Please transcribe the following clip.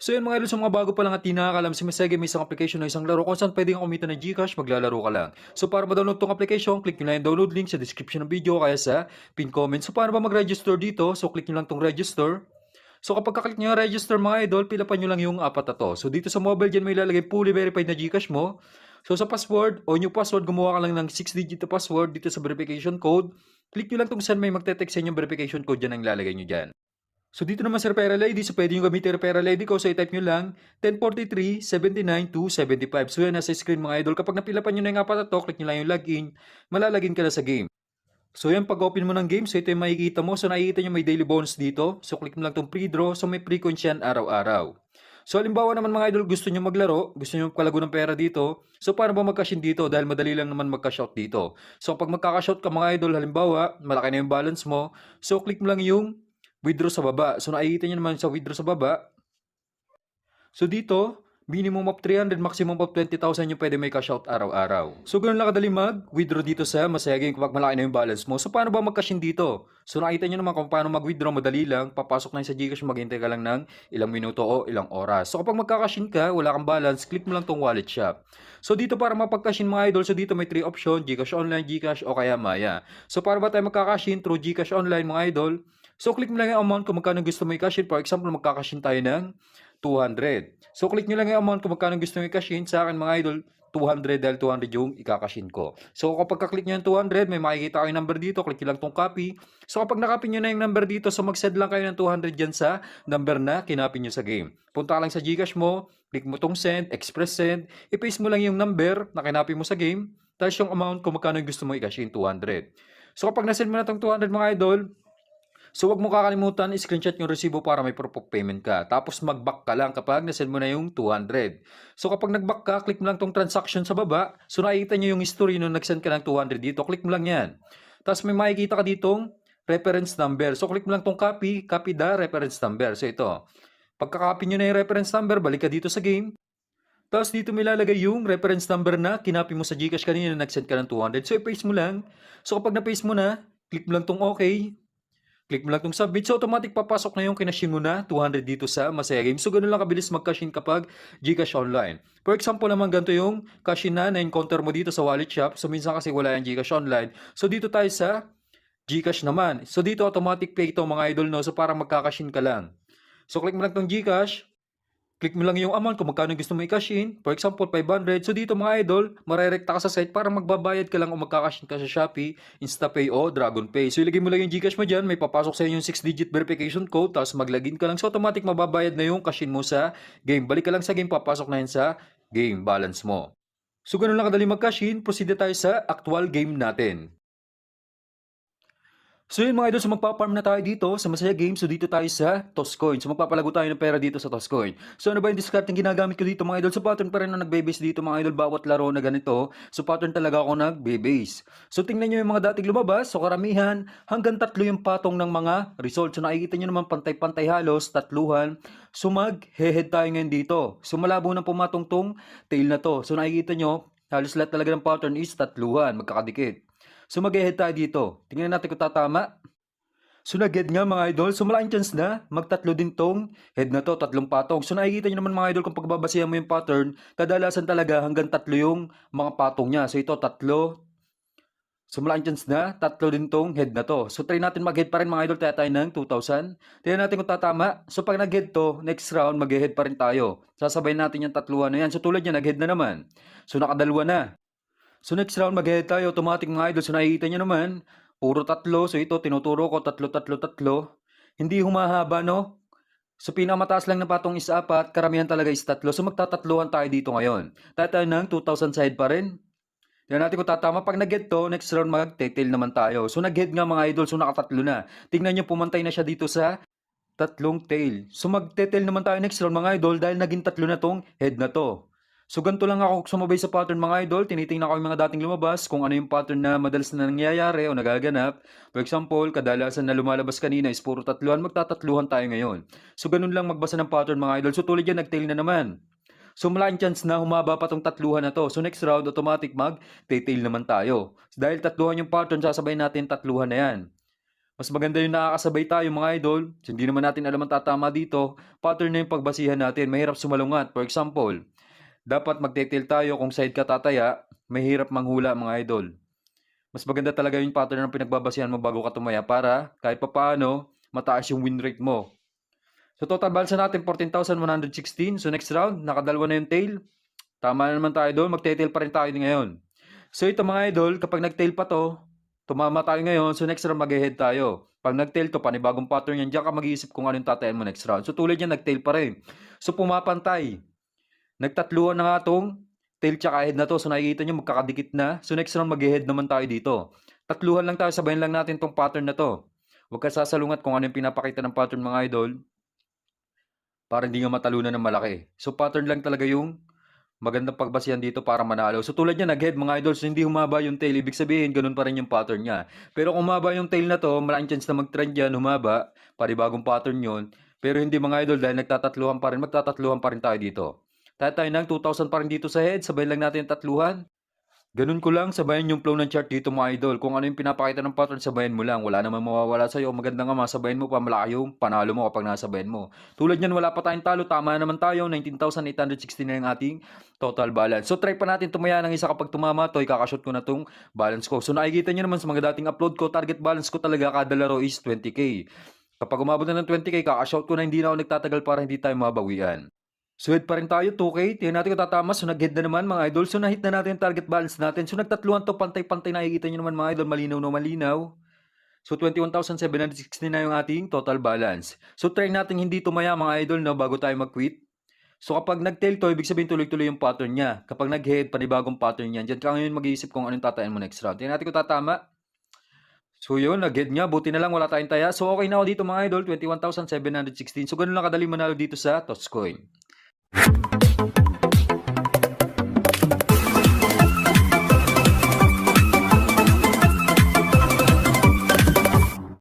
So yun mga idol, sa mga bago pa lang at di nakakalam, si Mesege may isang application na isang laro kung saan pwede kang kumita ng Gcash, maglalaro ka lang. So para ma-download tong application, click nyo lang yung download link sa description ng video kaya sa pin comment. So paano ba mag-register dito? So click nyo lang tong register. So kapag ka-click nyo yung register mga idol, pilapan nyo lang yung apat na to. So dito sa mobile dyan may ilalagay fully verified na Gcash mo. So sa password o new password, gumawa ka lang ng 6-digit na password dito sa verification code. Click nyo lang tong send, may magte-text sa inyo yung verification code dyan ang ilalagay nyo dyan. So dito naman sa referral ID, so pwede nyo gamitin yung referral ID ko. So i-type nyo lang 1043-79-275. So yan nasa screen mga idol. Kapag napilapan nyo na yung apat na to, click nyo lang yung login. Malalagin ka na sa game. So yan, pag-open mo ng game, so ito yung makikita mo. So nakikita nyo may daily bonus dito. So click mo lang itong pre-draw. So may pre-coins yan araw-araw. So halimbawa naman mga idol, gusto nyo maglaro, gusto nyo magkalago ng pera dito. So paano ba mag-cash in dito? Dahil madali lang naman mag-cash out dito. So pag magka-cash out ka mga idol, halimbawa, malaki na yung balance mo. So click mo lang yung withdraw sa baba. So nakikita nyo naman sa withdraw sa baba. So dito, minimum of 300, maximum of 20,000 yung pwede may cash out araw-araw. So ganun lang kadali mag-withdraw dito sa Masaya Game kapag malaki na yung balance mo. So paano ba mag-cash in dito? So nakita nyo naman kung paano mag-withdraw, madali lang. Papasok na yung sa Gcash, maghintay ka lang ng ilang minuto o ilang oras. So kapag magka-cash in ka, wala kang balance, click mo lang tong wallet shop. So dito para mapag-cash in mga idol, so dito may 3 option, Gcash Online, Gcash o kaya Maya. So para ba tayo magka-cash in through Gcash Online mga idol? So click mo lang yung amount kung magkano gusto mo i-cash in. For example, magka-cash in tayo ng 200. So click nyo lang yung amount kung magkano gusto nyo i-cash in. Sa akin mga idol, 200 dahil 200 yung i-cash in ko. So kapag ka-click nyo yung 200, may makikita kayo yung number dito. Click nyo lang tong copy. So kapag nakopy nyo na yung number dito, so mag-send lang kayo ng 200 dyan sa number na kinopy nyo sa game. Punta ka lang sa Gcash mo, click mo tong send, express send, i-paste mo lang yung number na kinopy mo sa game, tapos yung amount kung magkano gusto mo i-cash in, 200. So kapag na-send mo na tong 200 mga idol, so wag mo kakalimutan i-screenshot yung resibo para may proof of payment ka. Tapos mag-back ka lang kapag nasend mo na yung 200. So kapag nag-back ka, click mo lang tong transaction sa baba. So nakikita nyo yung history nung nag-send ka ng 200 dito. Click mo lang yan. Tapos may makikita ka ditong reference number. So click mo lang tong copy, copy the reference number. So ito. Pagka-copy nyo na yung reference number, balik ka dito sa game. Tapos dito may lalagay yung reference number na kinopy mo sa Gcash kanina na nag-send ka ng 200. So i-paste mo lang. So kapag na-paste mo na, click mo lang tong okay. Click mo lang itong submit. So, automatic papasok na yung kinashin mo na 200 dito sa Masaya Games. So, ganun lang kabilis mag-cash in kapag Gcash Online. For example naman, ganito yung cash in na na-encounter mo dito sa wallet shop. So, minsan kasi wala yung Gcash Online. So, dito tayo sa Gcash naman. So, dito automatic pay ito mga idol, no? So, para magka-cash in ka lang. So, click mo lang itong Gcash. Click mo lang yung amount kung magkano gusto mo i-cash in. For example, 500. So dito mga idol, marerekta ka sa site para magbabayad ka lang o magka-cash in ka sa Shopee, InstaPay o DragonPay. So ilagay mo lang yung Gcash mo dyan, may papasok sa inyo yung 6-digit verification code, tapos mag-login ka lang. So automatic mababayad na yung cash in mo sa game. Balik ka lang sa game, papasok na yun sa game balance mo. So ganun lang kadali mag-cash in, proceed na tayo sa actual game natin. So yun mga idol, so magpa-farm na tayo dito sa Masaya Game. So dito tayo sa Toscoin. So magpapalago tayo ng pera dito sa Toscoin. So ano ba yung discard yung ginagamit ko dito mga idol? So pattern pa rin na nagbe-base dito mga idol bawat laro na ganito. So pattern talaga ako nagbe-base. So tingnan nyo yung mga dating lumabas. So karamihan hanggang tatlo yung patong ng mga results. So nakikita nyo naman pantay-pantay halos, tatluhan. So mag-head tayo ngayon dito. So malabo na pumatong tong tail na to. So nakikita nyo halos lahat talaga ng pattern is tatluhan, magkakadikit. So mag-head tayo dito. Tingnan natin kung tatama. So nag-head nga mga idol. So malaking chance na magtatlo din tong head na to, tatlong patong. So nakikita nyo naman mga idol kung pagbabasihan mo yung pattern, kadalasan talaga hanggang tatlo yung mga patong niya. So ito tatlo. So malaking chance na tatlo din tong head na to. So try natin mag-head pa rin mga idol, tayo ng 2,000. Tingnan natin kung tatama. So pag nag-head to, next round mag-head pa rin tayo. Sasabay natin yung tatluhan na yan. So tulad niya nag-head na naman. So nakadalwa na. So next round mag-head tayo, automatic mga idol. So nakikita nyo naman, puro tatlo. So ito, tinuturo ko, tatlo, tatlo, tatlo. Hindi humahaba, no? So pinakamataas lang na patong is apat, karamihan talaga is tatlo. So magtatatluhan tayo dito ngayon. Tayo ng 2,000 side pa rin. Tingnan natin kung tatama. Pag nag-get to, next round mag-tail naman tayo. So nag-head nga mga idol, so nakatatlo na. Tingnan nyo, pumantay na siya dito sa tatlong tail. So mag-tail naman tayo next round mga idol dahil naging tatlo na tong head na to. So ganito lang ako sumabay sa pattern mga idol. Tinitingnan ko yung mga dating lumabas kung ano yung pattern na madalas na nangyayari o nagaganap. For example, kadalasan na lumalabas kanina is puro tatluhan. Magtatatluhan tayo ngayon. So ganun lang magbasa ng pattern mga idol. So tulad yan, nag-tail na naman. So malaking chance na humaba pa tong tatluhan na to. So next round, automatic mag-tail naman tayo. Dahil tatluhan yung pattern, sasabay natin tatluhan na yan. Mas maganda yung nakakasabay tayo mga idol. So, hindi naman natin alam ang tatama dito. Pattern na yung pagbasihan natin. Mahirap sumalungat. For example, dapat magte-tail tayo kung side ka tataya. Mahirap manghula mga idol. Mas maganda talaga yung pattern ng pinagbabasihan mo bago ka tumaya para kahit papaano mataas yung win rate mo. So total balance natin 14,116. So next round, nakadalawa na yung tail. Tama na naman tayo doon. Magte-tail pa rin tayo ngayon. So ito mga idol, kapag nag-tail pa to, tumama tayo ngayon. So next round mag-head tayo. Pag nag-tail to, panibagong pattern yan. Diyan ka mag-iisip kung anong tatayan mo next round. So tulad yan, nag-tail pa rin. So pumapantay. Nagtatluan na nga tong tail tsaka head na to. So nakikita nyo magkakadikit na. So next round mag-head naman tayo dito. Tatluhan lang tayo. Sabayin lang natin tong pattern na to. Huwag ka sasalungat kung ano yung pinapakita ng pattern mga idol. Para hindi nga matalunan ng malaki. So pattern lang talaga yung magandang pagbasihan dito para manalo. So tulad niya, nag-head mga idol. So hindi humaba yung tail. Ibig sabihin, ganun pa rin yung pattern niya. Pero kung humaba yung tail na to, malaking chance na mag-trend yan, humaba. Paribagong pattern yon. Pero hindi mga idol, dahil nagtatatluhan pa rin, magtatatluhan pa rin tayo dito. Tayo ng 2,000 pa rin dito sa head. Sabay lang natin yung tatluhan. Ganun ko lang, sabayan yung flow ng chart dito mga idol. Kung ano yung pinapakita ng pattern, sabayan mo lang. Wala naman mawawala sa'yo. Maganda nga masabayan mo pa, malaki yung panalo mo kapag nasabayan mo. Tulad yan, wala pa tayong talo. Tama naman tayo. 19,860 na yung ating total balance. So try pa natin tumaya ng isa kapag tumama to. Ikakashot ko na tong balance ko. So nakikita nyo naman sa mga dating upload ko, target balance ko talaga kada laro is 20k. Kapag umabot na ng 20k, kakashot ko na hindi na ako nagtatagal para hindi tayo mabawian. So hit pa rin tayo, 2K. Tingnan natin kung tatama. So nag-hit na naman mga idol. So na-hit na natin yung target balance natin. So nagtatluhan to, pantay-pantay. Nakikita nyo naman mga idol, malinaw na malinaw. So 21,760 na yung ating total balance. So try natin hindi tumaya mga idol no, bago tayo mag-quit. So kapag nag-tail to, ibig sabihin tuloy-tuloy yung pattern niya. Kapag nag-head, panibagong pattern yan. Diyan ka ngayon mag-iisip kung anong tatayan mo next round. Tingnan natin kung tatama. So yun, nag-head nga. Buti na lang wala tayong taya. So okay na ako dito mga idol, 21,716. So ganun lang kadali manalo dito sa Tosscoin.